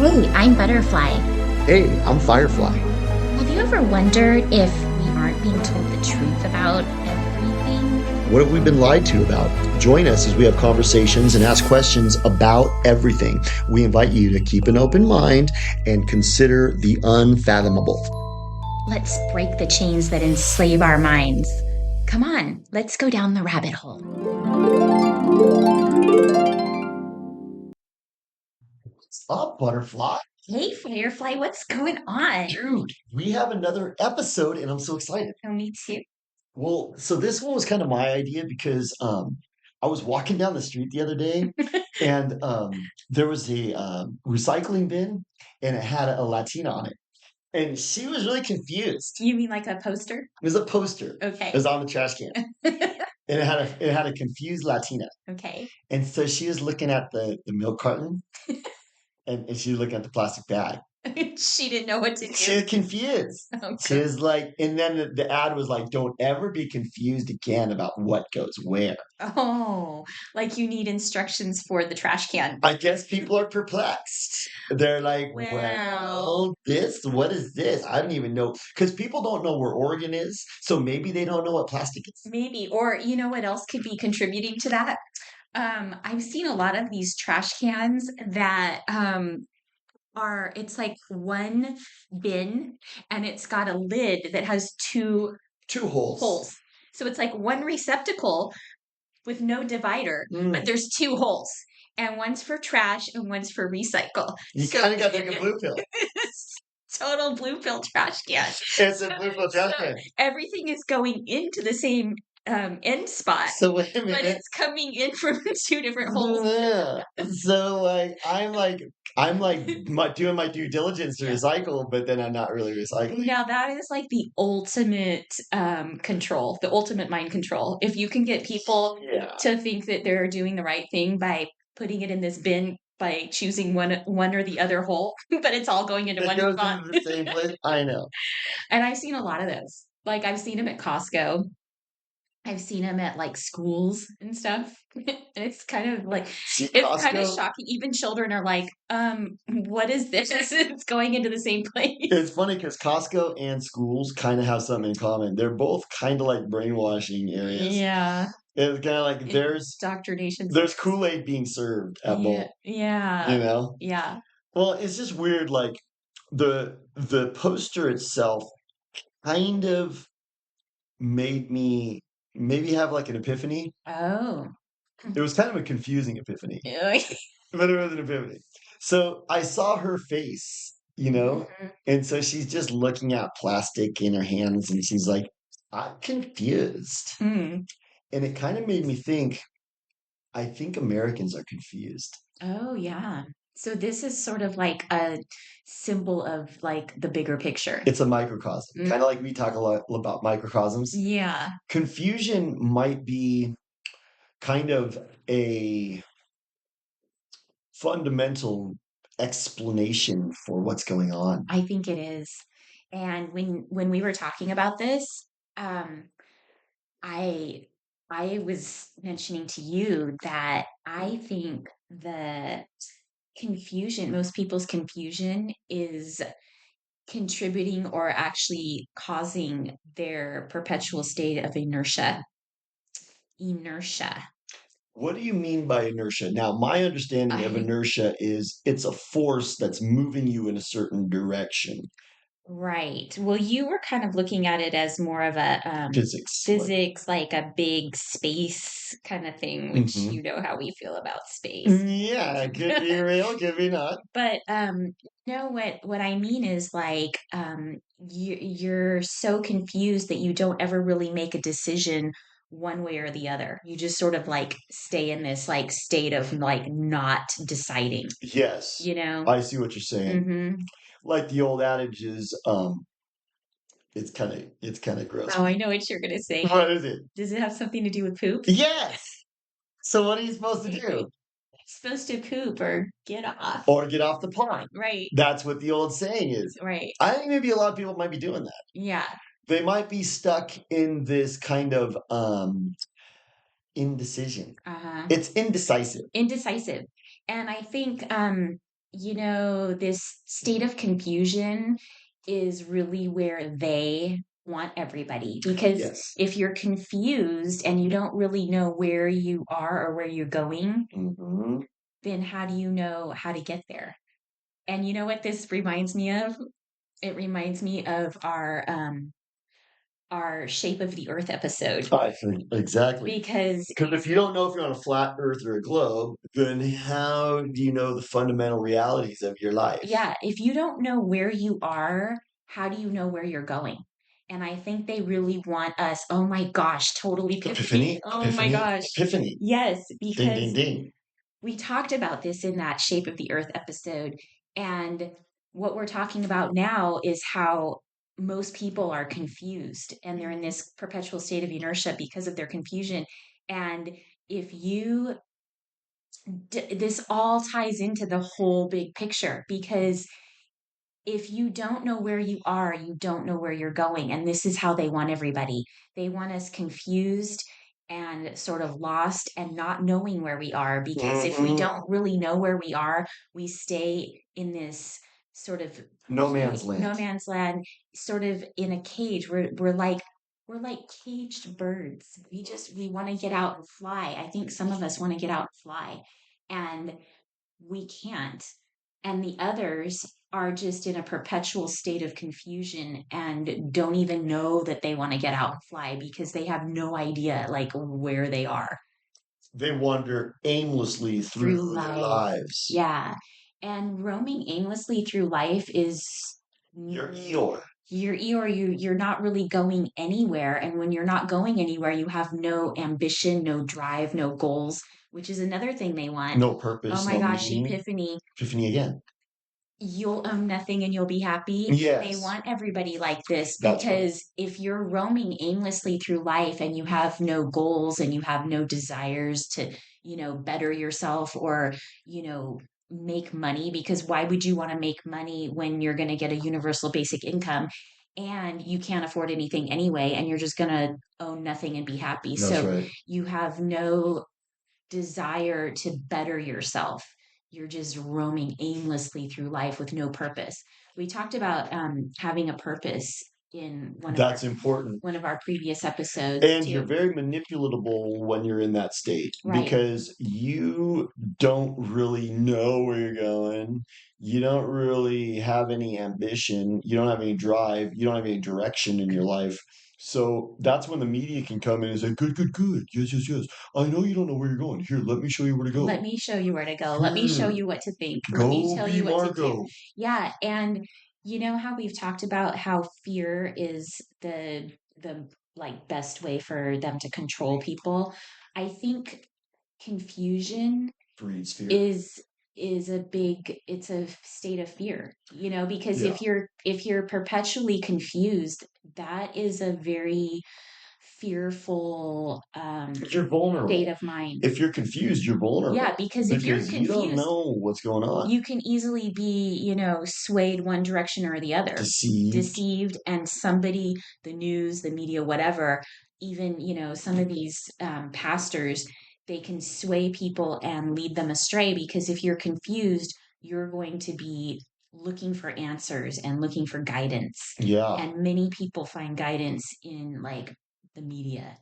Hey, I'm Butterfly. Hey, I'm Firefly. Have you ever wondered if we aren't being told the truth about everything? What have we been lied to about? Join us as we have conversations and ask questions about everything. We invite you to keep an open mind and consider the unfathomable. Let's break the chains that enslave our minds. Come on, let's go down the rabbit hole. Stop, Butterfly. Hey, Firefly, what's going on? Dude, we have another episode and I'm so excited. Oh, me too. Well, so this one was kind of my idea because I was walking down the street the other day and there was a recycling bin and it had a Latina on it. And she was really confused. You mean like a poster? It was a poster. It Okay. was on the trash can. And it had a confused Latina. Okay. And so she was looking at the milk carton and she was looking at the plastic bag. She didn't know what to She do. was confused. Oh, She was like, and then the ad was like, don't ever be confused again about what goes where. Oh, like you need instructions for the trash can. I guess people are perplexed. They're like, Wow. what is this? I don't even know. Because people don't know where Oregon is. So maybe they don't know what plastic is. Maybe. Or you know what else could be contributing to that? I've seen a lot of these trash cans that it's like one bin and it's got a lid that has two Two holes. holes. So it's like one receptacle with no divider, but Mm. there's two holes. And one's for trash and one's for recycle. You So kind of got like a blue pill. it's total blue pill trash can. It's a blue pill trash So can. everything is going into the same end spot, So wait a but minute. it's coming in from two different holes. Yeah. So I'm like doing my due diligence to Yeah. recycle, but then I'm not really recycling. Now that is like the ultimate control, the ultimate mind control. If you can get people Yeah. to think that they're doing the right thing by putting it in this bin by choosing one or the other hole, but it's all going into It one goes spot. into the same place. I know. And I've seen a lot of those. Like I've seen them at Costco. I've seen them at like schools and stuff. And it's kind of like See, it's kind of Costco, shocking. Even children are like, what is this? It's going into the same place. it's funny because Costco and schools kind of have something in common. They're both kind of like brainwashing areas. Yeah. It's kind of like Indoctrination. there's Kool-Aid being served at Yeah, both, you yeah, know? yeah. Well, it's just weird, like the poster itself kind of made me maybe have like an epiphany. Oh. It was kind of a confusing epiphany, Mhm. but it was an epiphany. So I saw her face, and so she's just looking at plastic in her hands and she's like, I'm confused. Hmm. And it kind of made me think, I think Americans are confused. Oh, yeah. So this is sort of like a symbol of like the bigger picture. It's a microcosm, Mm, kind of like we talk a lot about microcosms. yeah. Confusion might be kind of a fundamental explanation for what's going on. I think it is. And when we were talking about this, um, I I was mentioning to you that I think the confusion, most people's confusion is contributing or actually causing their perpetual state of inertia. Inertia. What do you mean by inertia? Now, my understanding of I inertia is it's a force that's moving you in a certain direction. Right. Well, you were kind of looking at it as more of a Physics. physics, like a big space kind of thing, which Hmm. you know how we feel about space. Yeah, it could be real, could be not. But no, what I mean is like you're so confused that you don't ever really make a decision one way or the other. You just sort of like stay in this like state of like not deciding, Yes, you know? I see what you're saying. Mm-hmm. Like the old adage is, it's kind of gross. Oh, I know what you're gonna say. What is it? Does it have something to do with poop? Yes. So what are you supposed to do? Supposed to poop or get off. Or get off the pond. Right, That's what the old saying is. right. I think maybe a lot of people might be doing that. Yeah. They might be stuck in this kind of indecision. Uh-huh. It's indecisive. Indecisive. And I think this state of confusion is really where they want everybody. Because Yes. if you're confused and you don't really know where you are or where you're going, Hmm. then how do you know how to get there? And you know what this reminds me of? It reminds me of our Shape of the Earth episode I think exactly. because Because if you don't know if you're on a flat Earth or a globe, then how do you know the fundamental realities of your life? yeah, if you don't know where you are, how do you know where you're going? And I think they really want us, oh my gosh, total epiphany. Epiphany, Oh my epiphany, gosh. epiphany. Yes, Ding, ding, because ding. we talked about this in that Shape of the Earth episode. And what we're talking about now is how most people are confused and they're in this perpetual state of inertia because of their confusion. And if you, this all ties into the whole big picture because if you don't know where you are, you don't know where you're going. And this is how they want everybody. They want us confused and sort of lost and not knowing where we are. Because if we Hmm. don't really know where we are, we stay in this sort of No man's no land. man's land, sort of in a cage. We're like caged birds. We want to get out and fly. I think some of us want to get out and fly. And we can't. And the others are just in a perpetual state of confusion and don't even know that they want to get out and fly because they have no idea like where they are They wander aimlessly through through their life. lives. Yeah. And roaming aimlessly through life is Your mm, Eeyore. you're not really going anywhere. And when you're not going anywhere, you have no ambition, no drive, no goals, which is another thing they want. No Oh purpose, my no gosh, meaning. Epiphany, Epiphany again. you'll own nothing and you'll be happy. They Yes, want everybody like this that's right. because if you're roaming aimlessly through life and you have no goals and you have no desires to, better yourself or, make money, because why would you want to make money when you're going to get a universal basic income and you can't afford anything anyway and you're just going to own nothing and be happy? That's So right. you have no desire to better yourself. You're just roaming aimlessly through life with no purpose. We talked about having a purpose in That's important. one of our previous episodes And you're too. very manipulatable when you're in that state Right. because you don't really know where you're going. You don't really have any ambition. You don't have any drive. You don't have any direction in your life. So that's when the media can come in and say, good, good, good. Yes, yes, yes. I know you don't know where you're going. Here, let me show you where to go. Let me show you where to go. Let me show Here, you what to think. Let me go tell be you what to do. Margot. Yeah, and you know how we've talked about how fear is the like best way for them to control people. I think confusion Breeds fear. is it's a state of fear, because Yeah. if you're perpetually confused, that is a very fearful You're state vulnerable. of mind. If you're confused, you're Yeah, vulnerable because if you're because you don't confused, know what's going on. you can easily be, swayed one direction or the other, Deceived. deceived, and somebody, the news, the media, whatever, even, some of these pastors, they can sway people and lead them astray because if you're confused, you're going to be looking for answers and looking for guidance. Yeah. And many people find guidance in like the media,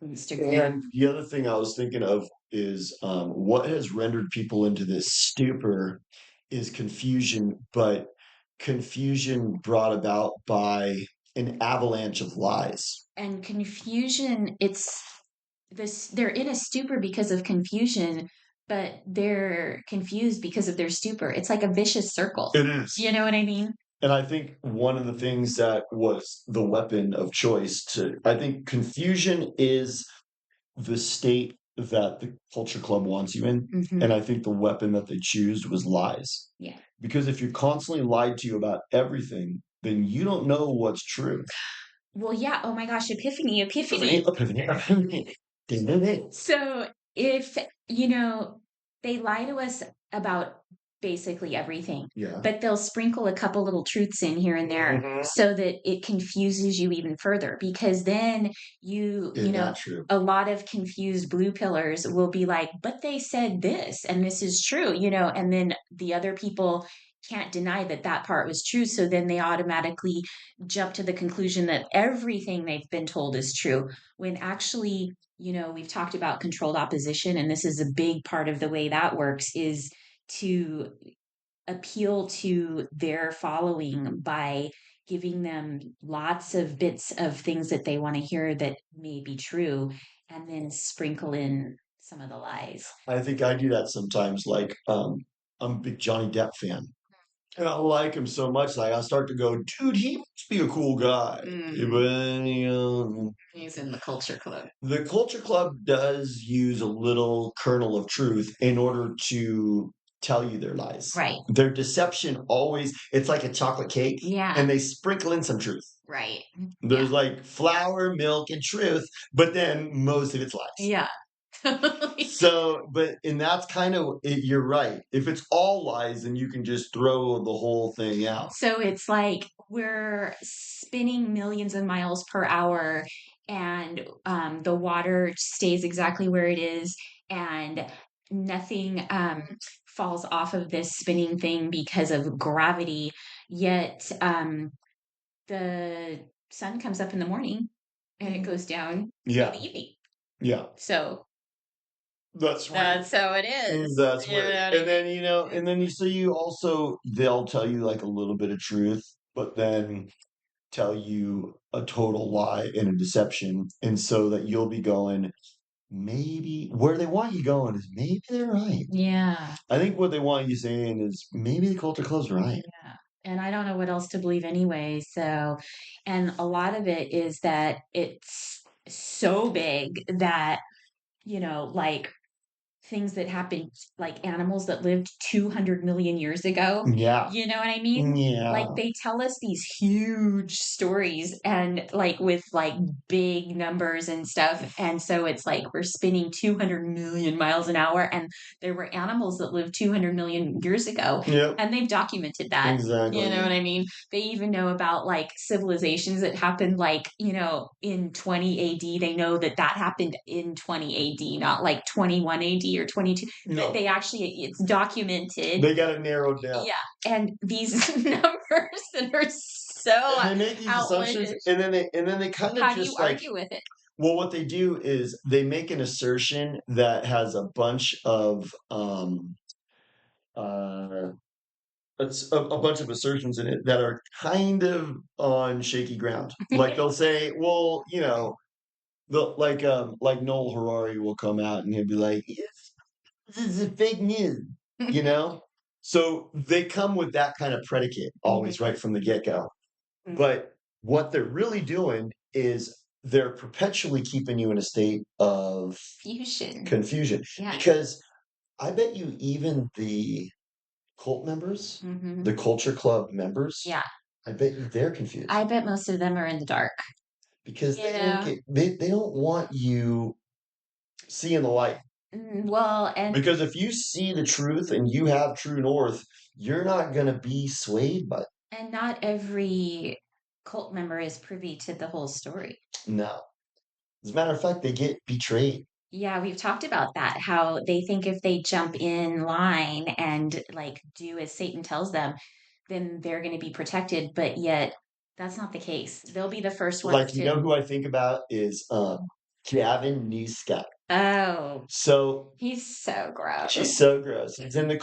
Instagram. And the other thing I was thinking of is what has rendered people into this stupor is confusion, but confusion brought about by an avalanche of lies. And confusion, it's this they're in a stupor because of confusion, but they're confused because of their stupor. It's like a vicious circle. It is. You know what I mean? And I think one of the things that was the weapon of choice I think confusion is the state that the culture club wants you in. Hmm. And I think the weapon that they choose was lies. Yeah. Because if you're constantly lied to about everything, then you don't know what's true. Well, yeah. Oh my gosh, epiphany, Epiphany, epiphany. epiphany, epiphany. Ding, ding, ding. So if, they lie to us about basically everything. Yeah. But they'll sprinkle a couple little truths in here and there Mhm. so that it confuses you even further because then you Isn't know, that true? a lot of confused blue pillars will be like, but they said this and this is true, and then the other people can't deny that that part was true. So then they automatically jump to the conclusion that everything they've been told is true when actually, we've talked about controlled opposition, and this is a big part of the way that works is to appeal to their following by giving them lots of bits of things that they want to hear that may be true, and then sprinkle in some of the lies. I think I do that sometimes. Like, I'm a big Johnny Depp fan. And I like him so much, like I start to go, dude, he must be a cool guy. Mm, But he's in the culture club. the Culture Club does use a little kernel of truth in order to tell you their lies. Right. Their deception always, it's like a chocolate cake, Yeah. and they sprinkle in some truth. Right. There's Yeah. like flour, milk, and truth, but then most of it's lies. Yeah. Totally. So, and that's kind of it, you're right. If it's all lies, then you can just throw the whole thing out. So it's like we're spinning millions of miles per hour, and the water stays exactly where it is, and nothing falls off of this spinning thing because of gravity. Yet the sun comes up in the morning and it goes down in Yeah, the evening. yeah, So that's right. that's how it is. That's You know right. what I And then mean? so you also they'll tell you like a little bit of truth, but then tell you a total lie and a deception, and so that you'll be going, maybe where they want you going is maybe they're right. Yeah. I think what they want you saying is maybe the Culture Club's right. Yeah. And I don't know what else to believe anyway. So, and a lot of it is that it's so big that, like things that happened, like animals that lived 200 million years ago. Yeah, You know what I mean? Like yeah. they tell us these huge stories and like with like big numbers and stuff. And so it's like we're spinning 200 million miles an hour. And there were animals that lived 200 million years ago. Yep, And they've documented that. You know exactly. what I mean? They even know about like civilizations that happened like, in 20 AD. They know that that happened in 20 AD, not like 21 AD or 22. But No, they actually, it's documented. they got it narrowed down. Yeah. And these numbers that are so And they make these assumptions, outlandish. and then they kind of How do you just like, argue with it? well, what they do is they make an assertion that has a bunch of uh it's a bunch of assertions in it that are kind of on shaky ground. Like they'll say, well, like Noel Harari will come out and he'll be like, yes, this is fake news, you know? So they come with that kind of predicate always right from the get-go. But what they're really doing is they're perpetually keeping you in a state of Fusion. confusion. Yeah. Because I bet you even the cult members, Hmm. the Culture Club members, Yeah. I bet you they're confused I bet most of them are in the dark. because You they don't know? get they don't want you seeing the light. Well, and Because if you see the truth and you have true north, you're not going to be swayed by it. not every cult member is privy to the whole story. No. As a matter of fact, they get betrayed. Yeah, we've talked about that, how they think if they jump in line and like do as Satan tells them, then they're going to be protected. But yet, that's not the case. They'll be the first ones Like, you know to. who I think about is Gavin Newscott. Oh, So he's so gross. she's so gross. He's in the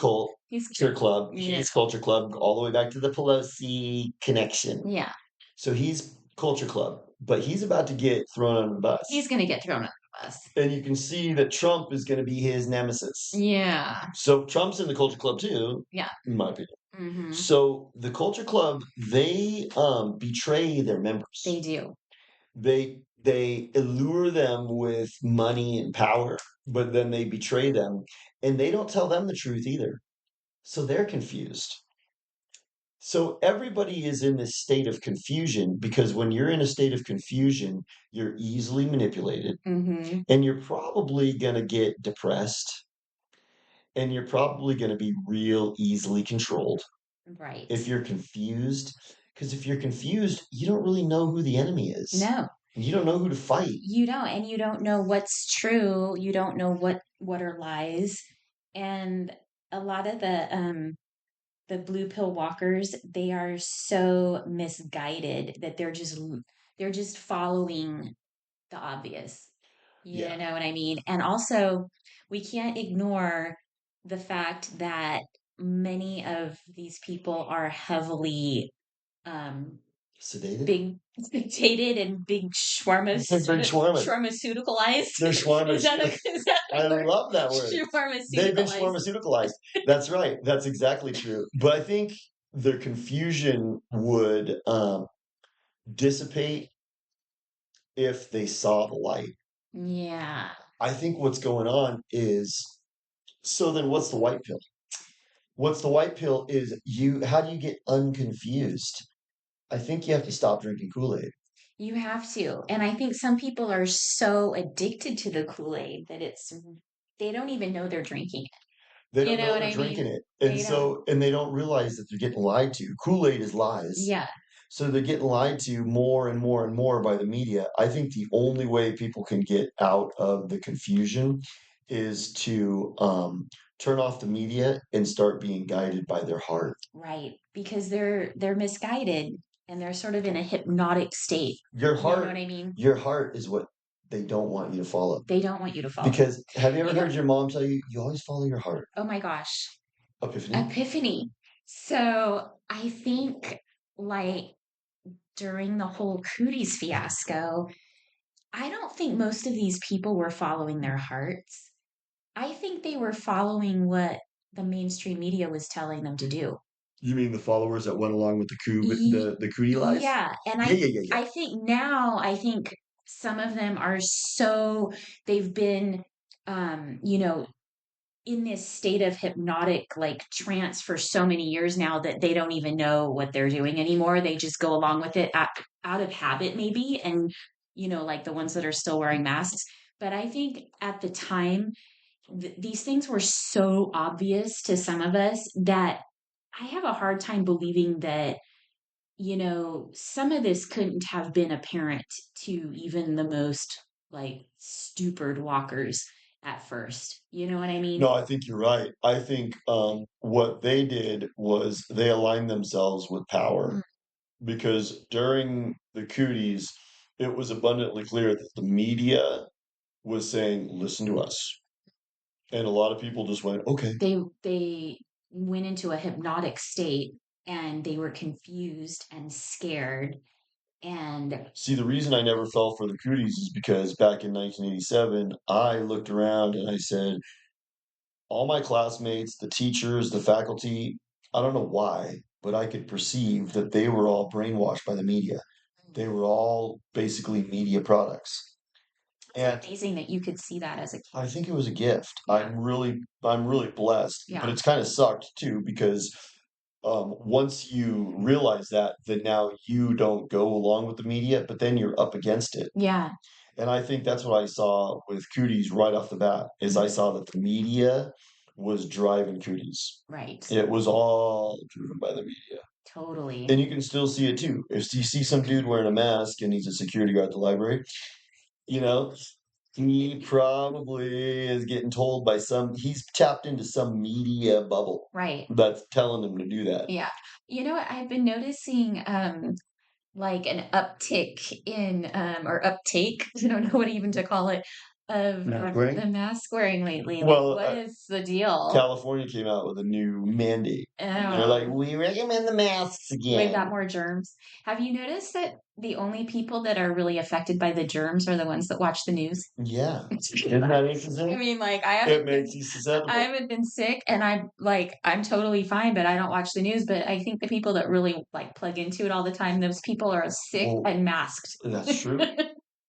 He's culture club. yeah, He's culture club all the way back to the Pelosi connection. yeah. So he's culture club, but he's about to get thrown under the bus. He's going to get thrown under the bus. And you can see that Trump is going to be his nemesis. Yeah, So Trump's in the culture club too, yeah. in my opinion. Hmm. So the culture club, they betray their members. They do. They allure them with money and power, but then they betray them, and they don't tell them the truth either. So they're confused. So everybody is in this state of confusion because when you're in a state of confusion, you're easily manipulated Hmm. and you're probably going to get depressed and you're probably going to be real easily controlled Right. if you're confused. Because if you're confused, you don't really know who the enemy is. No, You don't know who to fight. you don't, and you don't know what's true. You don't know what are lies. And a lot of the blue pill walkers, they are so misguided that they're just following the obvious. You Yeah. know what I mean? And also, we can't ignore the fact that many of these people are heavily um, Sedated? big dated and big Big shawarma. shawarmaceuticalized. They're Is shawarma. that is that I the word? love that word. They've been Shawarmaceuticalized. shawarmaceuticalized. That's right. That's exactly true. But I think the confusion would dissipate if they saw the light. Yeah. I think what's going on is, so then what's the white pill? What's the white pill is how do you get unconfused? I think you have to stop drinking Kool-Aid. You have to. And I think some people are so addicted to the Kool-Aid that they don't even know they're drinking They it. You don't know know what they're I mean? drinking it. They don't. And they don't realize that they're getting lied to. Kool-Aid is lies. Yeah. So they're getting lied to more and more and more by the media. I think the only way people can get out of the confusion is to turn off the media and start being guided by their heart. Right. Because they're misguided and they're sort of in a hypnotic state. Your You know what heart, I mean? your heart is what they don't want you to follow. They don't want you to follow. Because have you ever You know, heard your mom tell you, you always follow your heart? oh my gosh. Epiphany? Epiphany. So I think like during the whole cooties fiasco, I don't think most of these people were following their hearts. I think they were following what the mainstream media was telling them to do. You mean the followers that went along with Ye- the cootie lies? yeah, and Yeah, yeah, yeah, yeah. I think now I think some of them are so they've been you know in this state of hypnotic like trance for so many years now that they don't even know what they're doing anymore. They just go along with it out of habit maybe, and like the ones that are still wearing masks. But I think at the time these things were so obvious to some of us that I have a hard time believing that some of this couldn't have been apparent to even the most like stupid walkers at first. You know what I mean? No, I think you're right. I think what they did was they aligned themselves with power Mm. because during the cooties, it was abundantly clear that the media was saying, listen to us. And a lot of people just went, okay. They went into a hypnotic state and they were confused and scared and See, the reason I never fell for the cooties is because back in 1987, I looked around and I said, all my classmates, the teachers, the faculty, I don't know why, but I could perceive that they were all brainwashed by the media. They were all basically media products. it's And amazing that you could see that as a I kid. think it was a gift. Yeah. I'm really blessed, but Yeah. it's kind of sucked too because once you realize that, then now you don't go along with the media, but then you're up against it. Yeah. And I think that's what I saw with Cooties right off the bat, is I saw that the media was driving Cooties. Right. It was all driven by the media. Totally. And you can still see it too. If you see some dude wearing a mask and he's a security guard at the library, you know, he probably is getting told by he's tapped into some media bubble Right. that's telling him to do that. Yeah. You know what? I've been noticing like an uptick in or uptake, I don't know what even to call it, of Mask wearing? the mask wearing lately. Like Well, what is the deal? California came out with a new mandate. They're like, Oh, we recommend the masks we've again. got more germs. Have you noticed that the only people that are really affected by the germs are the ones that watch the news? Yeah. Isn't that I interesting? mean, like It makes you I susceptible. haven't been sick and I'm totally fine, but I don't watch the news. But I think the people that really like plug into it all the time, those people are sick Well, and masked. that's true.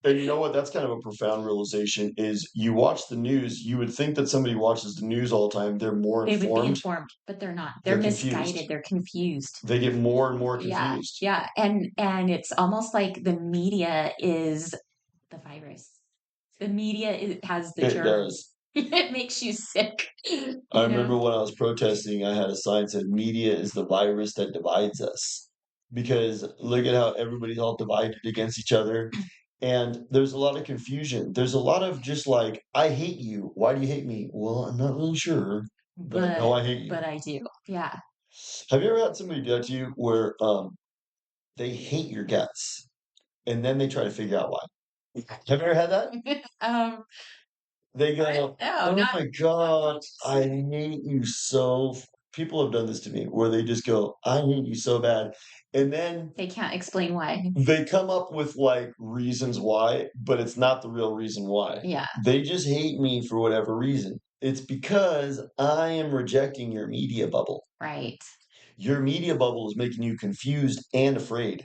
And you know what? That's kind of a profound realization is you watch the news, you would think that somebody watches the news all the time, they're more They would be informed. informed, but they're not. They're They're confused. misguided. They're confused. They get more and more Yeah, confused. yeah, and it's almost like the media is the virus. The media has the It germs. does. It makes you sick, I you know? remember when I was protesting, I had a sign that said, "Media is the virus that divides us." Because look at how everybody's all divided against each other. And there's a lot of confusion. There's a lot of just like, I hate you. Why do you hate me? Well, I'm not really sure, but I know But I hate you. I do. Yeah. Have you ever had somebody do that to you where they hate your guts and then they try to figure out why? Have you ever had that? Um, They I go, no, "Oh not my God, I hate you so." People have done this to me where they just go, "I hate you so bad," and then they can't explain why. they come up with like reasons why, but it's not the real reason why. Yeah, They just hate me for whatever reason. It's because I am rejecting your media bubble. right. Your media bubble is making you confused and afraid.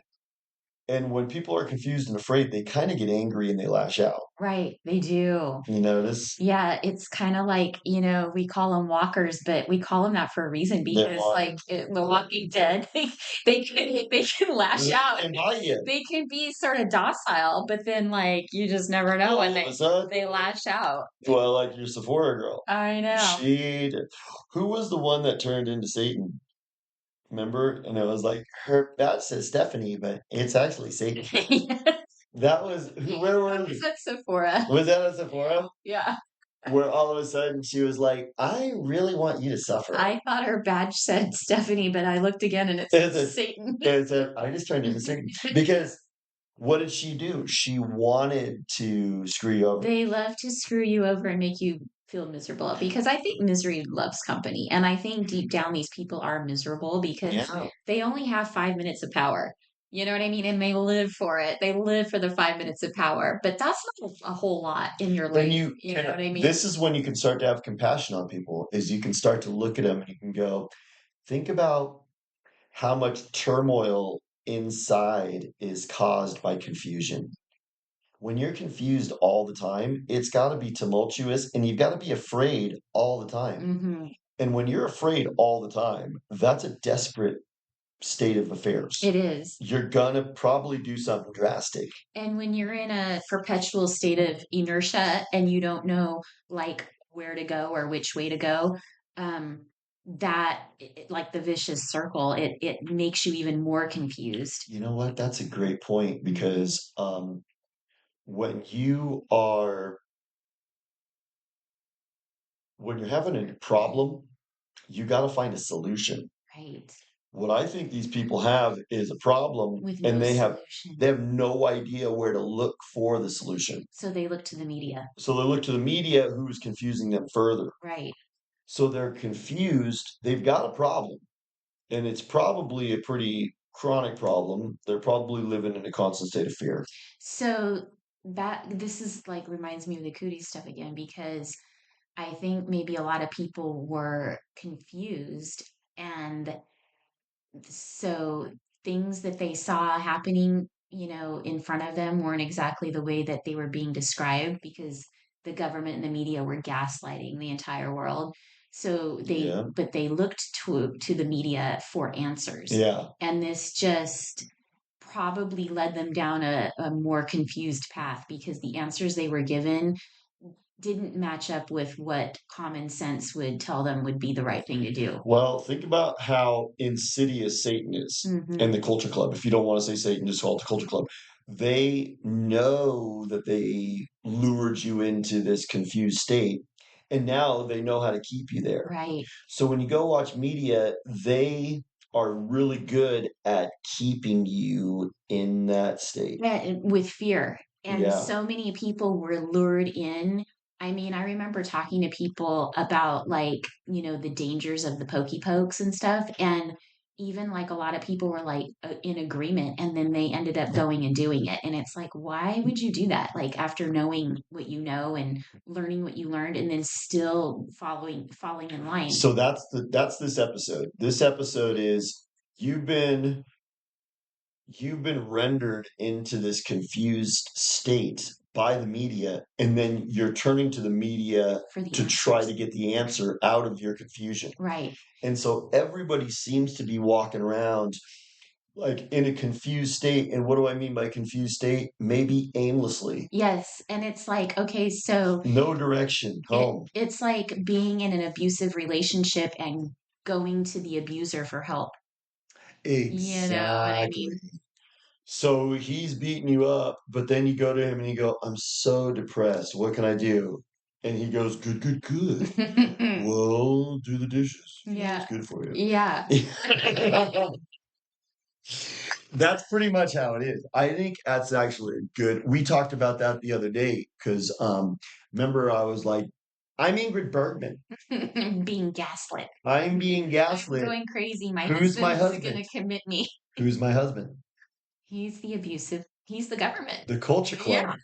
And when people are confused and afraid, they kind of get angry and they lash out. Right, they do. You notice? Yeah, it's kinda like, we call them walkers, but we call them that for a reason They're because, like, walkers. in The Walking Dead, they can lash out. And bite you. They can be sorta docile, but then, like, you just never know when All of a sudden, they lash out. well, like your Sephora girl. I know. She did. Who was the one that turned into Satan? Remember? And it was like her that says Stephanie, but it's actually Satan. That was where That was was at Sephora. was that at Sephora? Yeah. Where all of a sudden she was like, "I really want you to suffer." I thought her badge said Stephanie, but I looked again and it said It's a Satan. it's a I just turned into Satan because what did she do? She wanted to screw you over. They love to screw you over and make you feel miserable because I think misery loves company. And I think deep down, these people are miserable because Yeah. they only have 5 minutes of power. You know what I mean? And they live for it. They live for the 5 minutes of power. But that's not a whole lot in your Then life. you You know can what I mean? this is when you can start to have compassion on people, is you can start to look at them and you can go, think about how much turmoil inside is caused by confusion. When you're confused all the time, it's gotta be tumultuous and you've gotta be afraid all the time. Hmm. And when you're afraid all the time, that's a desperate state of It affairs. is. You're gonna probably do something drastic. And when you're in a perpetual state of inertia and you don't know like where to go or which way to go, um, like the vicious circle, it makes you even more confused. You know what? That's a great point Mhm. because when you are when you're having a problem, you got to find a solution. Right. What I think these people have is a problem With and no they solution. have no idea where to look for the solution. So they look to the media. So they look to the media who's confusing them further. Right. So they're confused. They've got a problem and it's probably a pretty chronic problem. They're probably living in a constant state of fear. So that this is like reminds me of the cootie stuff again because I think maybe a lot of people were confused and so things that they saw happening, in front of them weren't exactly the way that they were being described because the government and the media were gaslighting the entire world. So Yeah. they looked to the media for answers. Yeah. And this just probably led them down a more confused path because the answers they were given didn't match up with what common sense would tell them would be the right thing to do. Well, think about how insidious Satan is and Hmm. the culture club. If you don't want to say Satan, just call it the culture club. They know that they lured you into this confused state, and now they know how to keep you there. Right. So when you go watch media, they are really good at keeping you in that state. Yeah, with fear. And Yeah. so many people were lured in. I mean, I remember talking to people about like, the dangers of the pokey pokes and stuff. And even like a lot of people were like in agreement and then they ended up going and doing it. And it's like, why would you do that? Like after knowing what you know and learning what you learned and then still falling in line. So that's this episode. This episode is you've been you've been rendered into this confused state by the media, and then you're turning to the media For the to try answers. to get the answer out of your confusion. Right. And so everybody seems to be walking around like in a confused state. And what do I mean by confused state? Maybe aimlessly, Yes, and it's like, okay, so no direction home. it's like being in an abusive relationship and going to the abuser for help. You know what I Exactly. mean? So he's beating you up, but then you go to him and you go, I'm so depressed. What can I do? And he goes, good, good, good. Well, do the dishes. You know, it's Yeah. good for you. Yeah. That's pretty much how it is. I think that's actually good. We talked about that the other day because remember I was like, I'm Ingrid Bergman. Being gaslit. I'm being I'm gaslit. going crazy. My Who's my husband's husband? gonna commit me. Who's my husband? He's the government. The Culture Club. Yeah.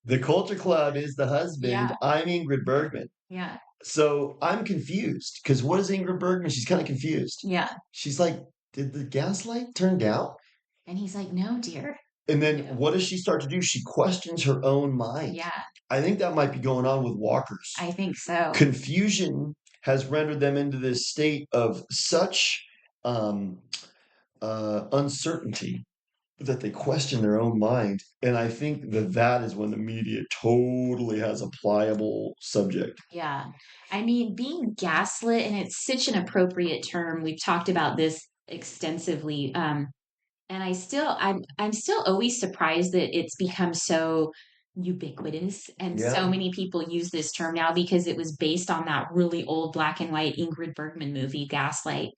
The Culture Club is the husband. Yeah. I'm Ingrid Bergman. Yeah. So I'm confused because what is Ingrid Bergman? She's kind of confused. Yeah. She's like, did the gaslight turn down? And he's like, no, dear. And then No. what does she start to do? She questions her own mind. Yeah, I think that might be going on with walkers. I think so. Confusion has rendered them into this state of such um, uncertainty that they question their own mind. And I think that that is when the media totally has a pliable subject. Yeah. I mean, being gaslit, and it's such an appropriate term. We've talked about this extensively. And I'm still always surprised that it's become so ubiquitous and Yeah, so many people use this term now because it was based on that really old black and white Ingrid Bergman movie, Gaslight.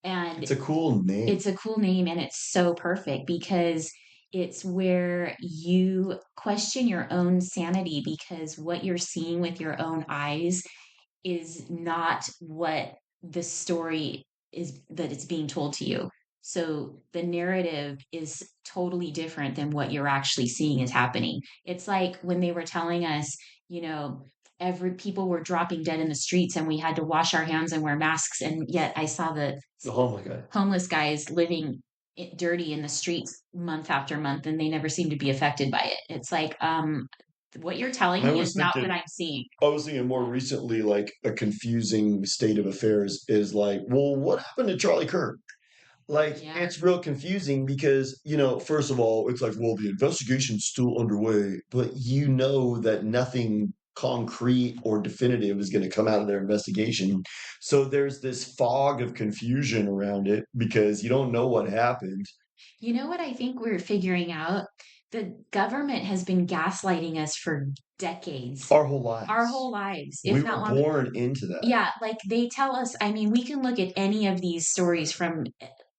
And it's a cool name. it's a cool name and it's so perfect because it's where you question your own sanity because what you're seeing with your own eyes is not what the story is that it's being told to you. So the narrative is totally different than what you're actually seeing is happening. It's like when they were telling us, you know, every people were dropping dead in the streets and we had to wash our hands and wear masks. And yet I saw the Oh my God. homeless guys living dirty in the streets month after month and they never seem to be affected by it. It's like, what you're telling I me was is not what thinking, I'm seeing. I was thinking more recently, like a confusing state of affairs is like, well, what happened to Charlie Kirk? Like, Yeah. it's real confusing because, first of all, it's like, well, the investigation's still underway, but you know that nothing concrete or definitive is going to come out of their investigation. So there's this fog of confusion around it because you don't know what happened You know what I think we're figuring out? The government has been gaslighting us for decades, our whole our lives. whole lives, We if not were longer. born into that. Yeah, like they tell us, I mean, we can look at any of these stories from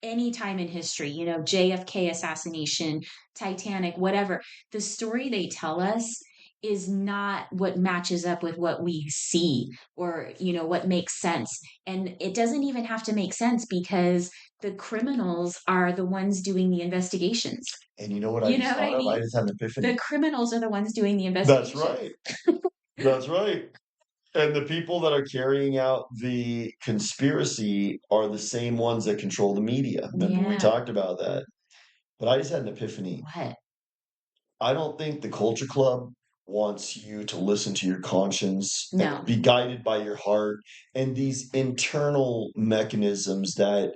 any time in history, JFK assassination, Titanic, whatever. The story they tell us is not what matches up with what we see or, what makes sense. And it doesn't even have to make sense because the criminals are the ones doing the investigations. And you know what I You know just what I thought of? I mean? just had an The epiphany. criminals are the ones doing the That's investigations. right. That's right. And the people that are carrying out the conspiracy are the same ones that control the media. Remember, we Yeah. talked about that. But I just had an epiphany. What? I don't think the Culture Club wants you to listen to your conscience and No. be guided by your heart and these internal mechanisms that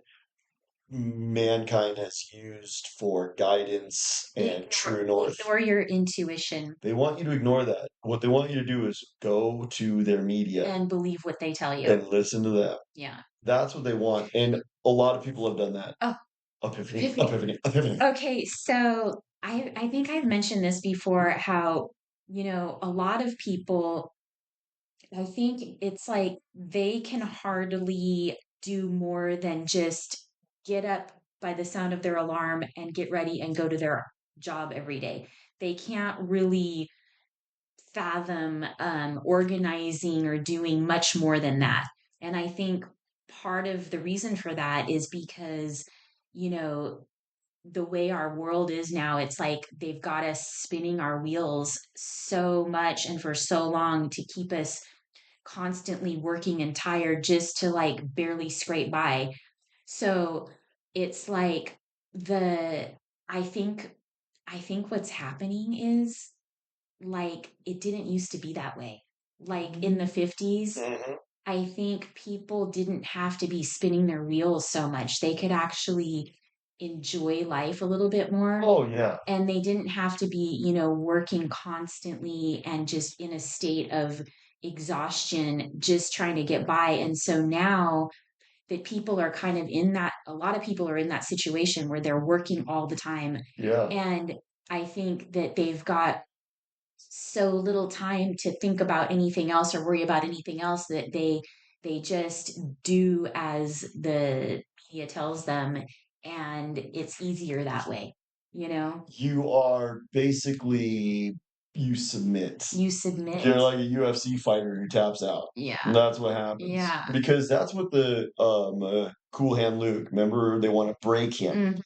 mankind has used for guidance and true north. Ignore your intuition They want you to ignore that. What they want you to do is go to their media and believe what they tell you. and listen to them. Yeah. That's what they want. And a lot of people have done that. Oh, Epiphany, epiphany. epiphany, epiphany. Okay, so I think I've mentioned this before how, a lot of people, I think it's like they can hardly do more than just get up by the sound of their alarm and get ready and go to their job every day. They can't really fathom organizing or doing much more than that. And I think part of the reason for that is because, you know, the way our world is now, it's like they've got us spinning our wheels so much and for so long to keep us constantly working and tired just to like barely scrape by. So it's like the, I think, I think what's happening is like it didn't used to be that way. Like in the 50s, Mhm. I think people didn't have to be spinning their wheels so much. They could actually enjoy life a little bit more. Oh yeah. And they didn't have to be, working constantly and just in a state of exhaustion, just trying to get by. And so now that people are kind of in that, a lot of people are in that situation where they're working all the time. Yeah. And I think that they've got so little time to think about anything else or worry about anything else that they just do as the media tells them, and it's easier that way, you know You are basically you submit. you submit. You're like a UFC fighter who taps out. Yeah, And that's what happens. yeah. Because that's what the Cool Hand Luke, remember they want to break him. Mm,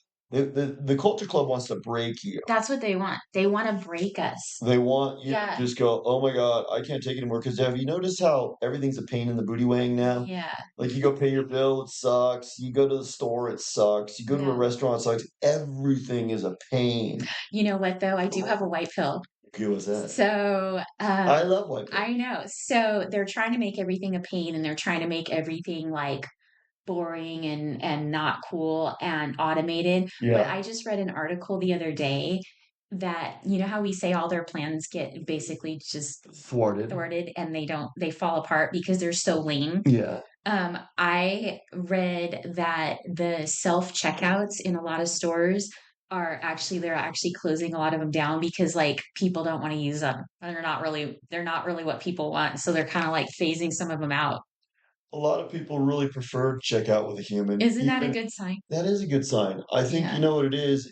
The Culture Club wants to break you. that's what they want to break us. They want you to Yeah, just go, oh my God, I can't take it anymore. Because have you noticed how everything's a pain in the booty wang now? yeah, Like you go pay your bill, it sucks. You go to the store, it sucks. You go to a yeah. restaurant, it sucks. Everything is a pain. You know what though, I do have a white pill. Okay, what's that? So I love white pill. I know. So they're trying to make everything a pain, and they're trying to make everything like boring and not cool and automated. But Yeah, I just read an article the other day that, how we say all their plans get basically just thwarted. thwarted, and they fall apart because they're so lame. Yeah. I read that the self checkouts in a lot of stores they're actually closing a lot of them down because like people don't want to use them. They're not really what people want. So they're kind of like phasing some of them out. A lot of people really prefer to check out with a human. Isn't that a Even good sign? that is a good sign. I think you Yeah. know what it is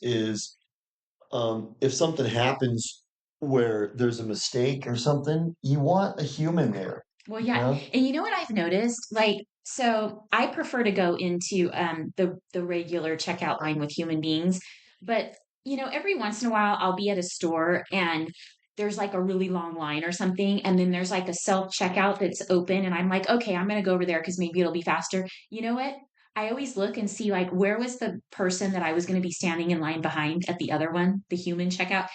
if something happens where there's a mistake or something, you want a human there. Well, You yeah. know? And you know what I've noticed? Like, so I prefer to go into the regular checkout line with human beings, but every once in a while I'll be at a store and there's like a really long line or something, and then there's like a self checkout that's open, and I'm like, okay, I'm gonna go over there because maybe it'll be faster. You know what? I always look and see like where was the person that I was going to be standing in line behind at the other one, the human checkout,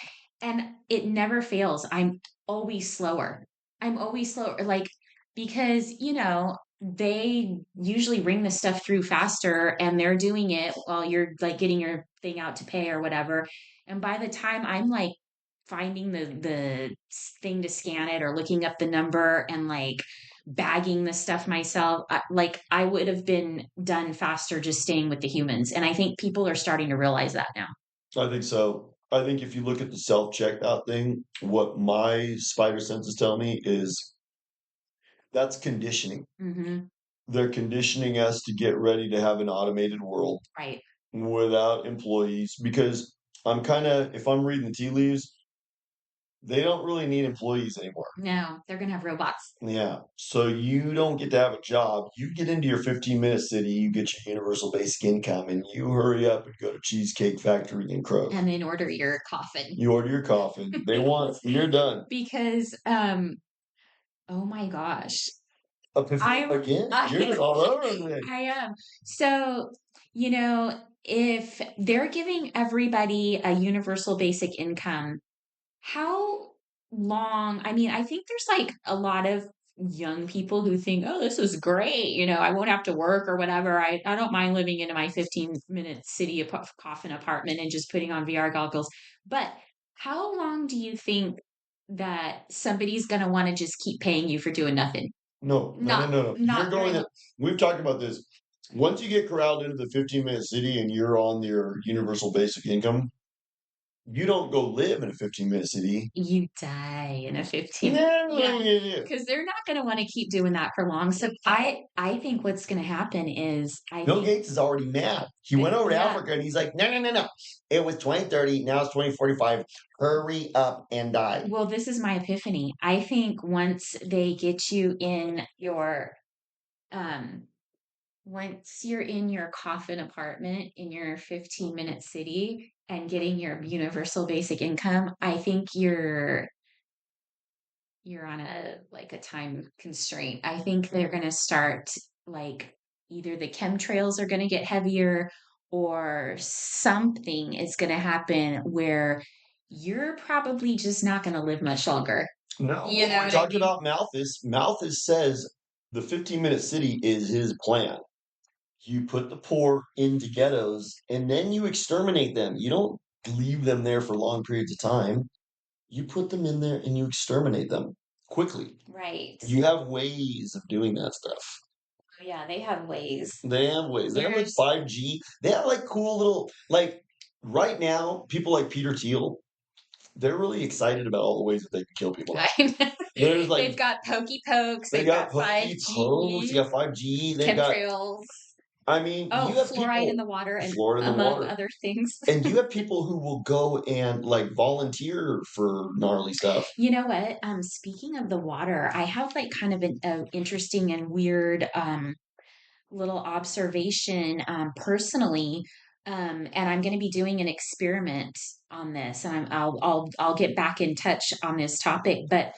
and it never fails. Always slower. I'm always slower. Like because they usually ring the stuff through faster, and they're doing it while you're like getting your thing out to pay or whatever, and by the time I'm like finding the thing to scan it or looking up the number and like bagging the stuff myself, like I would have been done faster just staying with the humans, and I think people are starting to realize that now. I think so. I think if you look at the self checkout thing, what my spider senses tell me is that's conditioning. Hmm. They're conditioning us to get ready to have an automated world Right. without employees because if I'm reading the tea leaves, they don't really need employees anymore. No, they're gonna have robots. Yeah. So you don't get to have a job. You get into your 15-minute city, you get your universal basic income, and you hurry up and go to Cheesecake Factory and Crow. And then order your coffin. You order your coffin. They want you're done. Because oh my gosh, Epiphany I'm again? You're I just all over the I am. So, if they're giving everybody a universal basic income, how long? I mean, I think there's like a lot of young people who think, "Oh, this is great. I won't have to work or whatever. I don't mind living in my 15-minute city coffin apartment and just putting on VR goggles." But how long do you think that somebody's going to want to just keep paying you for doing nothing? No, no, no, Not no, no. You're not very going long. to, we've talked about this. Once you get corralled into the 15-minute city and you're on your universal basic income, you don't go live in a 15-minute city. You die in a 15. Yeah, No, because they're not going to want to keep doing that for long. So I think what's going to happen is I Bill think Gates is already mad. He went over to yeah. Africa and he's like, no, no, no, no. It was 2030. Now it's 2045. Hurry up and die. Well, this is my epiphany. I think um once you're in your coffin apartment in your 15-minute city and getting your universal basic income, I think you're on a time constraint. I think they're going to start like either the chemtrails are going to get heavier or something is going to happen where you're probably just not going to live much longer. No, You know we what I talked mean? about Malthus. Malthus says the 15-minute city is his plan. you put the poor into ghettos, and then you exterminate them. You don't leave them there for long periods of time. You put them in there and you exterminate them quickly. Right. You have ways of doing that stuff. Yeah, they have ways. They have ways. They have like There's 5G. They have like cool little like right now, people like Peter Thiel, they're really excited about all the ways that they can kill people now. I know. There's They've like got pokey pokes, they they've got got pokey pokes, they 5G, got 5G, they've got chemtrails. I mean, Oh, you have fluoride in people the water and fluoride in the among water. other things. And you have people who will go and like volunteer for gnarly stuff. You know what? Speaking of the water, I have like kind of an interesting and weird little observation personally. And I'm going to be doing an experiment on this, and I'll get back in touch on this topic. But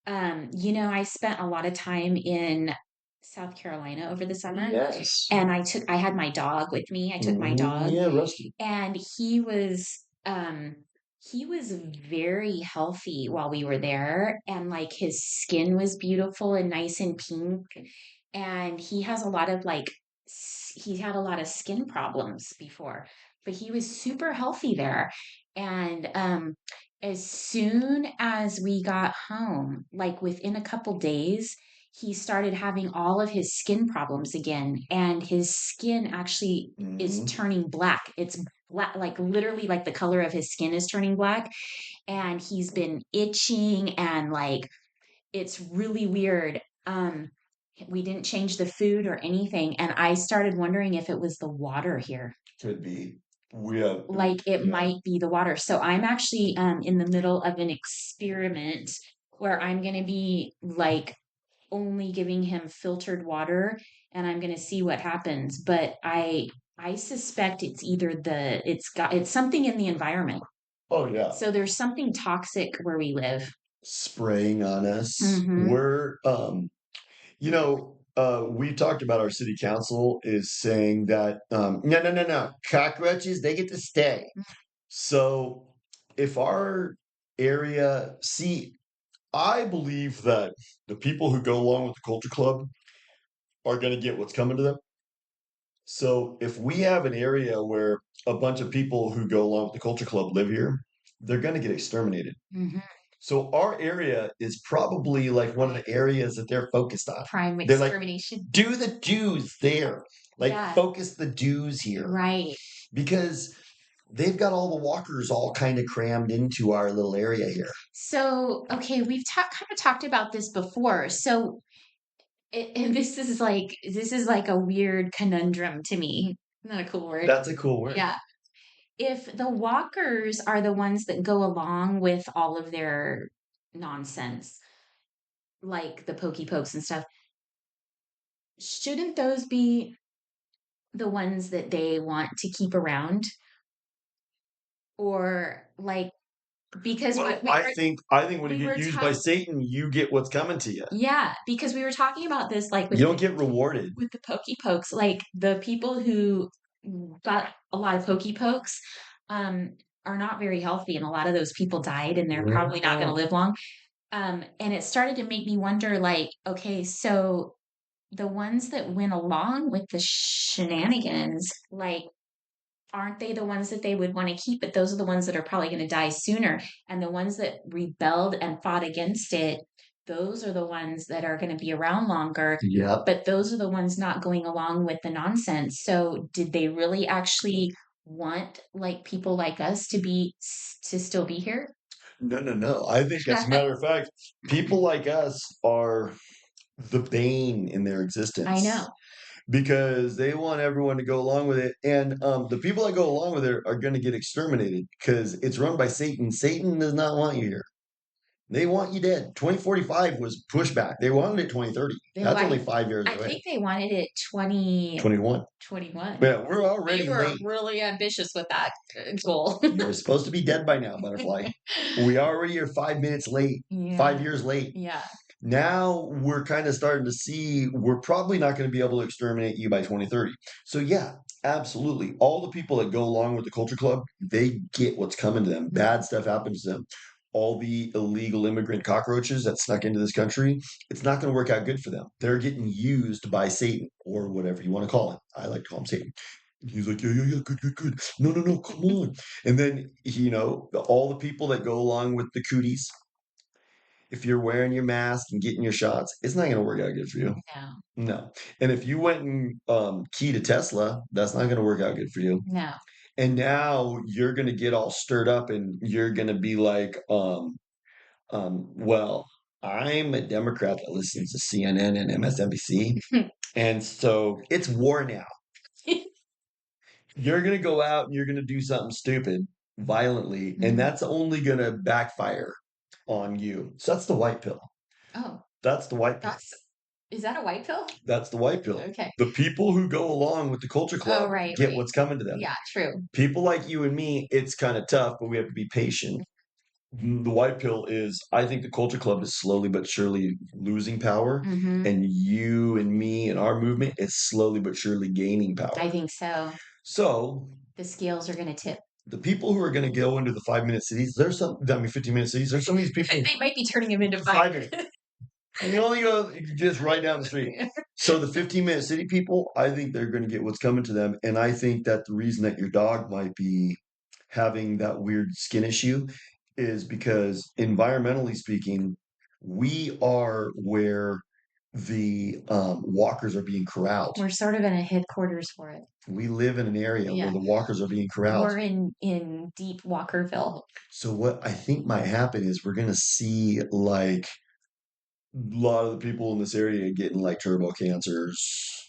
I spent a lot of time in South Carolina over the summer, Yes. and I had my dog with me. I took my dog, Yeah, Rusty. and he was very healthy while we were there, and like his skin was beautiful and nice and pink, and he had a lot of skin problems before, but he was super healthy there. And as soon as we got home, like within a couple days, he started having all of his skin problems again, and his skin actually is Hmm. turning black. It's black, like literally, like the color of his skin is turning black, and he's been itching, and like it's really weird. We didn't change the food or anything, and I started wondering if it was the water here. Could be. We have, Like it yeah. might be the water. So I'm actually in the middle of an experiment where I'm going to be like only giving him filtered water, and I'm going to see what happens. But I suspect it's either it's something in the environment. Oh yeah. So there's something toxic where we live. Spraying on us. Hmm. We're we talked about our city council is saying that no, cockroaches, they get to stay. So if our area, see, I believe that the people who go along with the culture club are going to get what's coming to them. So if we have an area where a bunch of people who go along with the culture club live here, they're going to get exterminated. Hmm. So our area is probably like one of the areas that they're focused on. Prime They're like, extermination. do the Jews there. Like Yeah, focus the Jews here. right. Because they've got all the walkers all kind of crammed into our little area here. So, okay, we've kind of talked about this before. So, and this is like a weird conundrum to me. Isn't that a cool word? That's a cool word. Yeah. If the walkers are the ones that go along with all of their nonsense, like the pokey pokes and stuff, shouldn't those be the ones that they want to keep around? Or like because Well, I think when we you get were used by talking, Satan, you get what's coming to you. yeah, because we were talking about this like You don't get rewarded. with the pokey pokes, like the people who got a lot of pokey pokes um are not very healthy, and a lot of those people died, and they're probably not going to No. live long. And it started to make me wonder, like, okay, so the ones that went along with the shenanigans, like, aren't they the ones that they would want to keep? But those are the ones that are probably going to die sooner. And the ones that rebelled and fought against it, those are the ones that are going to be around longer. Yep. But those are the ones not going along with the nonsense. So did they really actually want like people like us to still be here? No, no, no. I think, as a matter of fact, people like us are the bane in their I existence know. because they want everyone to go along with it. And the people that go along with it are going to get exterminated because it's run by Satan. Satan does not want you here. They want you dead. 2045 was pushback. They wanted it 2030. No, That's only 5 years I away. think they wanted it 21. 2021. Yeah, we're They already were late. really ambitious with that goal. You were supposed to be dead by now, butterfly. We already are 5 minutes late, Yeah. 5 years late. Yeah. Now we're kind of starting to see we're probably not going to be able to exterminate you by 2030. So yeah, absolutely. All the people that go along with the culture club, they get what's coming to them. Bad stuff happens to them. all the illegal immigrant cockroaches that snuck into this country, it's not going to work out good for them. They're getting used by Satan or whatever you want to call him. I like to call him Satan. He's like, yeah, yeah, yeah, good, good, good. No, no, no, come on. And then, all the people that go along with the cooties, if you're wearing your mask and getting your shots, it's not going to work out good for you. No, No. And if you went and keyed a Tesla, that's not going to work out good for you. no. And now you're going to get all stirred up and you're going to be like, well, I'm a Democrat that listens to CNN and MSNBC. And so it's war now. You're going to go out and you're going to do something stupid violently, and that's only going to backfire on you. So that's the white pill. Oh, That's the white pill. is that a white pill? That's the white pill. Okay. The people who go along with the culture club right, get right. what's coming to them. Yeah, true. People like you and me, it's kind of tough, but we have to be patient. The white pill is, I think the culture club is slowly but surely losing power, and you and me and our movement is slowly but surely gaining power. I think so. So The scales are going to tip. the people who are going to go into the 5-minute cities, 15-minute cities, there's some of these people. They might be turning them into 5 minutes. And you only go just right down the street. So the 15-minute city people, I think they're going to get what's coming to them. And I think that the reason that your dog might be having that weird skin issue is because environmentally speaking, we are where the walkers are being corralled. We're sort of in a headquarters for it. We live in an area where the walkers are being corralled. We're in deep Walkerville. So what I think might happen is we're going to see like a lot of the people in this area getting like turbo cancers.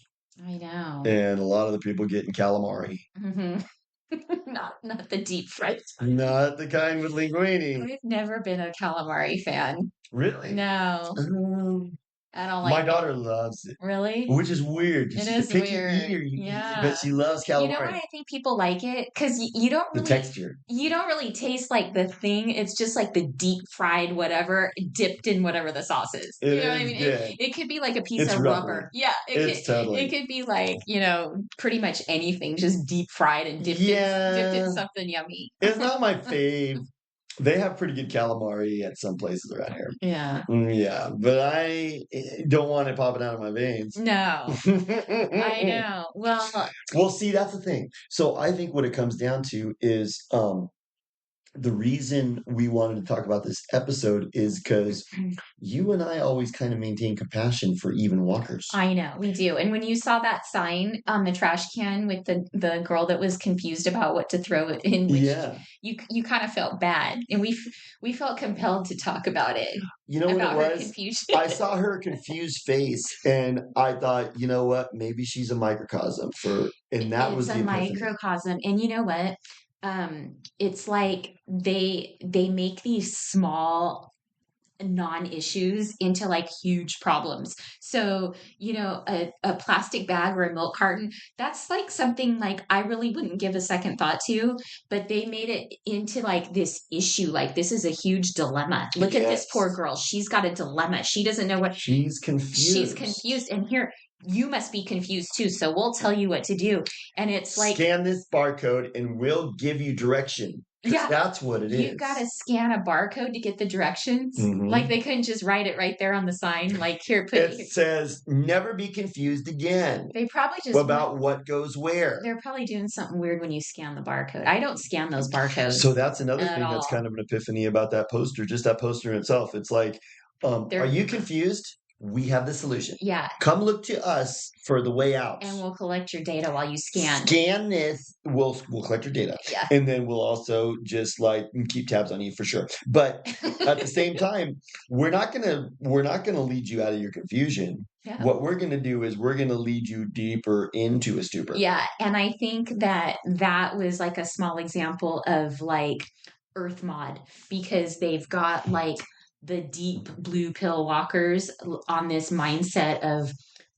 I know. And a lot of the people getting calamari. Not the deep fried. Not the kind with linguine. We've never been a calamari fan. Really? No. I don't like my daughter loves it. Really? Which is weird. It She's is a picky weird. eater, Yeah. but she loves calamari. You know why I think people like it? Because you don't The really texture. You don't really taste like the thing. It's just like the deep fried whatever dipped in whatever the sauce is. You know what I mean? It could be like a piece of rubber. Yeah. It could be like, pretty much anything, just deep fried and dipped in something yummy. It's not my fave. They have pretty good calamari at some places around here. Yeah. Yeah, but I don't want it popping out of my veins. No. I know. Well, see, that's the thing. So I think what it comes down to is the reason we wanted to talk about this episode is because you and I always kind of maintain compassion for even walkers. I know, we do. And when you saw that sign on the trash can with the girl that was confused about what to throw it in, which you kind of felt bad, and we felt compelled to talk about it. You know what it was? Confusion. I saw her confused face, and I thought, you know what? Maybe she's a microcosm and that was the epiphany. It's a microcosm, and you know what? It's like they make these small non-issues into like huge problems. So, a plastic bag or a milk carton, that's like something like I really wouldn't give a second thought to, but they made it into like this issue. Like this is a huge dilemma. Look at this poor girl. She's got a dilemma. She doesn't know what she's confused. And here, you must be confused too. So we'll tell you what to do. And it's like, scan this barcode and we'll give you direction. Yeah, that's what it is. You've got to scan a barcode to get the directions. Like they couldn't just write it right there on the sign. Like here, says never be confused again. They probably just about what goes where. They're probably doing something weird when you scan the barcode. I don't scan those barcodes. So that's another thing that's kind of an epiphany about that poster. Just that poster in itself. It's like, are you confused? We have the solution. Yeah. Come look to us for the way out. And we'll collect your data while you scan. Scan this. We'll collect your data. Yeah. And then we'll also just like keep tabs on you for sure. But at the same time, we're not gonna lead you out of your confusion. Yeah. What we're gonna do is we're gonna lead you deeper into a stupor. Yeah. And I think that was like a small example of like Earth Mod, because they've got like the deep blue pill walkers on this mindset of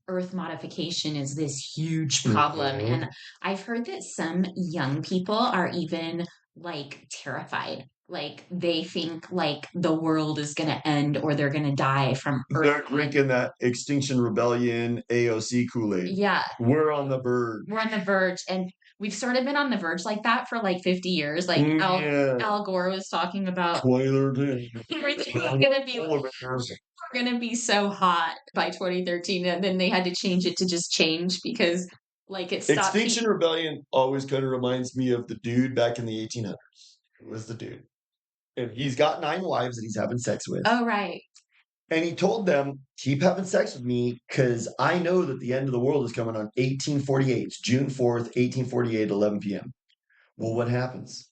earth modification is this huge problem. And I've heard that some young people are even like terrified. Like they think like the world is going to end or they're going to die from earth. They're drinking that Extinction Rebellion AOC Kool-Aid. Yeah. We're on the verge. We're on the verge. And we've sort of been on the verge like that for like 50 years. Like Yeah. Al Gore was talking about 2013. everything was gonna be so hot by 2013, and then they had to change it to just change because like it stopped Extinction Rebellion always kind of reminds me of the dude back in the 1800s. It was the dude. And he's got 9 wives that he's having sex with. Oh, right. And he told them, keep having sex with me because I know that the end of the world is coming on 1848. It's June 4th, 1848, 11 p.m. Well, what happens?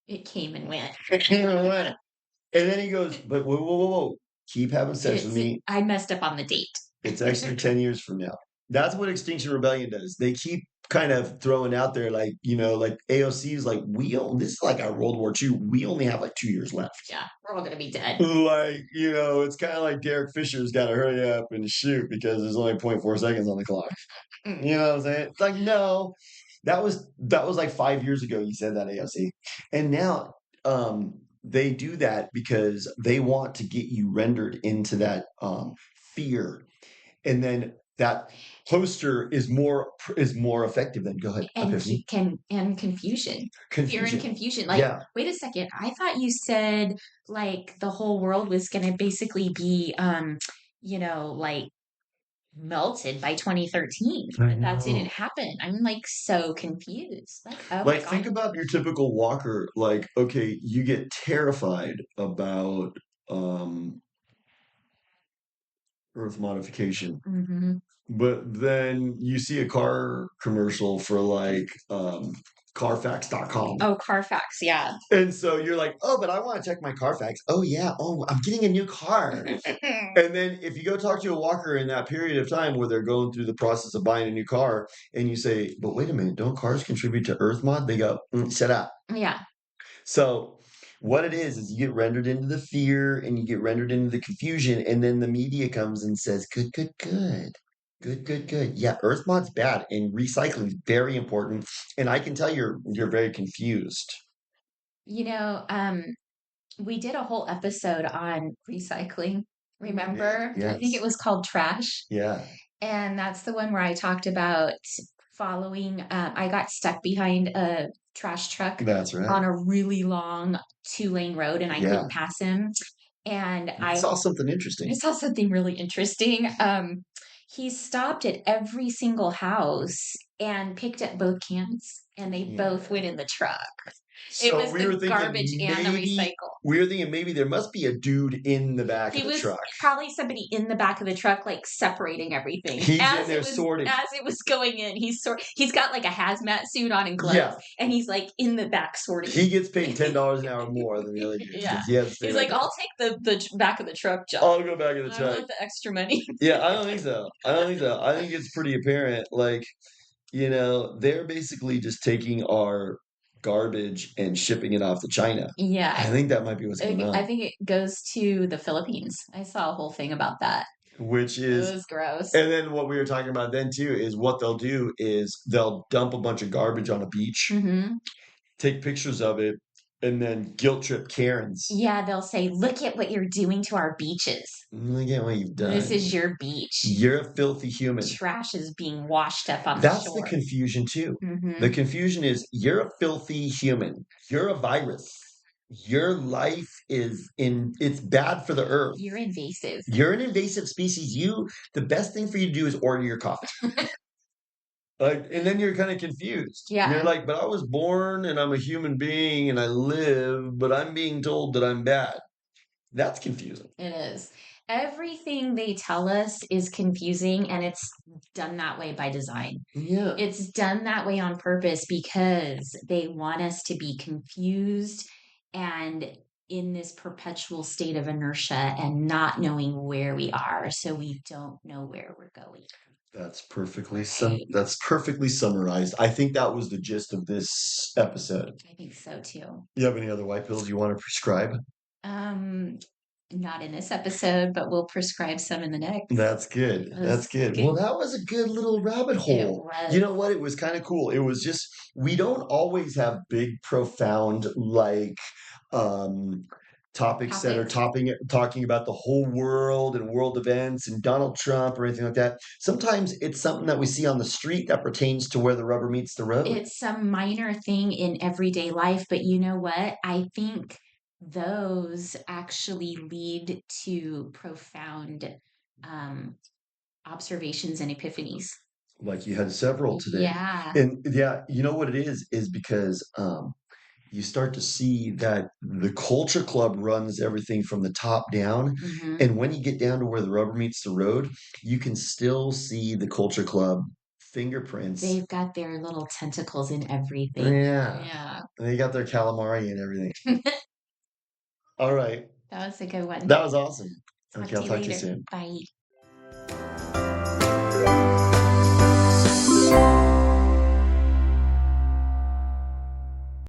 It came and went. And then he goes, but whoa, whoa, whoa, whoa. Keep having sex with me. I messed up on the date. It's actually 10 years from now. That's what Extinction Rebellion does. They keep kind of throwing out there, like, like AOC is like, this is like our World War II. We only have like 2 years left. Yeah, we're all going to be dead. Like, it's kind of like Derek Fisher's got to hurry up and shoot because there's only 0.4 seconds on the clock. You know what I'm saying? It's like, no, that was like 5 years ago. You said that, AOC. And now, they do that because they want to get you rendered into that fear, and then that poster is more effective than go ahead, and Epiphany. And confusion, fear and confusion. Like, Yeah. wait a second, I thought you said like the whole world was going to basically be like melted by 2013. But that didn't happen. I'm like so confused. Like, oh my Like, God. think about your typical walker. Like, okay, you get terrified about Earth modification. Mm-hmm. But then you see a car commercial for like Carfax.com. Oh, Carfax, yeah. And so you're like, oh, but I want to check my Carfax. Oh, yeah. Oh, I'm getting a new car. And then if you go talk to a walker in that period of time where they're going through the process of buying a new car, and you say, but wait a minute, don't cars contribute to Earth mod? They go, shut up. Yeah. So what it is you get rendered into the fear and you get rendered into the confusion, and then the media comes and says, good, good, good. Good, good, good. Yeah, Earth mod's bad, and recycling is very important. And I can tell you're very confused. You know, we did a whole episode on recycling. Remember? Yes. I think it was called Trash. Yeah. And that's the one where I talked about following. I got stuck behind a trash truck. That's right. On a really long 2-lane road, and I couldn't pass him. And I saw something interesting. I saw something really interesting. He stopped at every single house and picked up both cans, and they both went in the truck. It was the garbage and the recycle. We were thinking maybe there must be a dude in the back of the truck. Probably somebody in the back of the truck, like separating everything. He's in there sorting. As it was going in, he's got like a hazmat suit on and gloves, and he's like in the back sorting. He gets paid $10 an hour more than the other dudes. Yeah. He's like, I'll take the back of the truck job. I'll go back of the truck. I want the extra money. Yeah, I don't think so. I think it's pretty apparent. Like, they're basically just taking our garbage and shipping it off to China. Yeah. I think that might be what's going on. I think it goes to the Philippines. I saw a whole thing about that. Which is... It was gross. And then what we were talking about then, too, is what they'll do is they'll dump a bunch of garbage on a beach, take pictures of it, and then guilt trip Karens. Yeah, they'll say, look at what you're doing to our beaches. Look at what you've done. This is your beach. You're a filthy human. Trash is being washed up on the shore. That's the confusion, too. The confusion is you're a filthy human. You're a virus. Your life it's bad for the earth. You're invasive. You're an invasive species. The best thing for you to do is order your coffee. And then you're kind of confused. Yeah. You're like, but I was born and I'm a human being and I live, but I'm being told that I'm bad. That's confusing. It is. Everything they tell us is confusing, and it's done that way by design. Yeah. It's done that way on purpose because they want us to be confused and in this perpetual state of inertia and not knowing where we are, so we don't know where we're going. That's perfectly summarized. I think that was the gist of this episode. I think so too. You have any other white pills you want to prescribe? Not in this episode, but we'll prescribe some in the next. That's good. That's good. Well, that was a good little rabbit hole. You know what? It was kind of cool. It was just, we don't always have big, profound, like, topics that are Topics. talking about the whole world and world events and Donald Trump or anything like that. Sometimes it's something that we see on the street that pertains to where the rubber meets the road. It's some minor thing in everyday life, but you know what? I think those actually lead to profound um, observations and epiphanies. Like you had several today. Yeah. And yeah, you know what it is because you start to see that the culture club runs everything from the top down. Hmm. And when you get down to where the rubber meets the road, you can still see the culture club fingerprints. They've got their little tentacles in everything. Yeah. Yeah. And they got their calamari and everything. All right. That was a good one. That was awesome. Talk Okay, to I'll you talk to you later. soon. Bye.